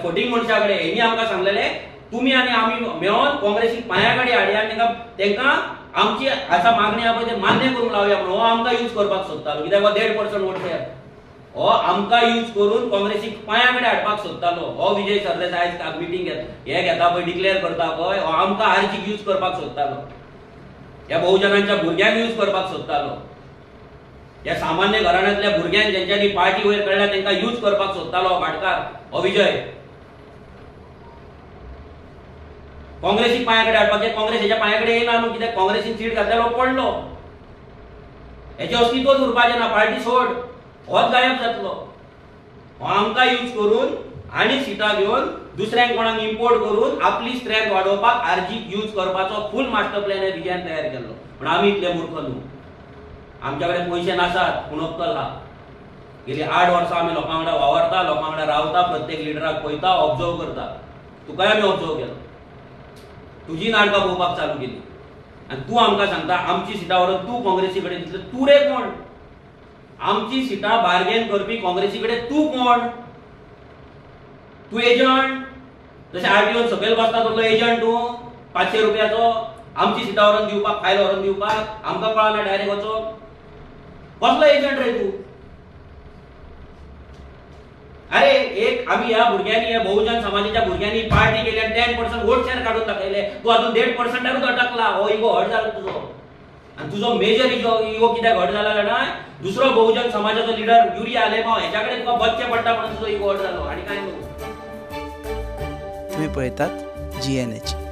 फोटिंग मनशाकडे हेनी आमकां सांगलेले तुम्ही आणि आम्ही मेळोन काँग्रेसीक पांयाकडेन हाडया आनी तेंकां आमची आसा मागणी आहा पळय ते मान्य करूंक लावया म्हणून हो आमकां यूज करपाक सोदतालो कित्याक हो 1.5% वोट शेअर हो आमकां यूज करून काँग्रेसीक पांयाकडेन हाडपाक सोदतालो हो विजय सरदेसाय आयज मिटींग हे घेता पळय डिक्लेअर करता पळय हो आमकां आरजीक यूज करपाक सोदतालो ह्या बहुजनांच्या भुरग्यांक यूज करपाक सोदतालो ह्या सामान्य घराण्यांतल्या भुरग्यांक जेंच्यांनी पार्टी वयर काडल्या तेंकां यूज करपाक सोदतालो हो भाटकार हो विजय काँग्रेसीक पांयाकडेन हाडपाचें काँग्रेस हेच्या पांयाकडेन येयना न्हू कित्याक काँग्रेसीन सीट घातल्यार हो पडलो हेचें अस्तित्वच उरपाचें ना पार्टी सोड होच गायब जातलो हो आमकां यूज करून आनी सिटां घेवन दुसऱ्यांक कोणाक इम्पोर्ट करून आपली स्ट्रेंथ वाडोवपाक आरजीक यूज करपाचो फूल मास्टर प्लॅन हे विजयान तयार केल्लो पूण आमी इतले मूर्ख न्हू आमच्या कडेन पयशे नासात पूण अक्कल आहा गेली 8 वर्सां आमी लोकां वांगडा वावरता लोकां वांगडा रावता प्रत्येक लिडराक पळयता ऑब्जर्व करता तुकाय आमी ऑब्जर्व केलो तुजी नाटकां पळोवपाक चालू केली आनी तूं आमकां सांगता आमची सिटां व्हरून तूं काँग्रेसी कडेन दितले तूं रे कोण आमची सिटां बार्गेन करपी काँग्रेसी कडेन तूं कोण तूं एजंट जशें आरटीओन सकयल बसता तसलो एजंट तूं 500 रुपयाचो आमची सिटां व्हरून दिवपाक फायल व्हरून दिवपाक आमकां कळना डायरेक्ट वचोन कसलो एजंट रे तूं अरे एक आम्ही ह्या भुरग्यांनी या बहुजन समाजाच्या भुरग्यांनी पार्टी केली आणि 10% वोट शेअर काढून दाखयले तू अजून 1.5%च अटकला हो इगो हट जाला तुझो आणि तुझो मेजर इगो कित्याक हट जाला जाणा दुसरो बहुजन समाजाचो लिडर युरिया आलेमाव ह्याच्याकडे तुका बच्चे पडटा म्हणून तुझो इगो हट जालो आणि काय न्हू तुम्ही पळयतात GNH.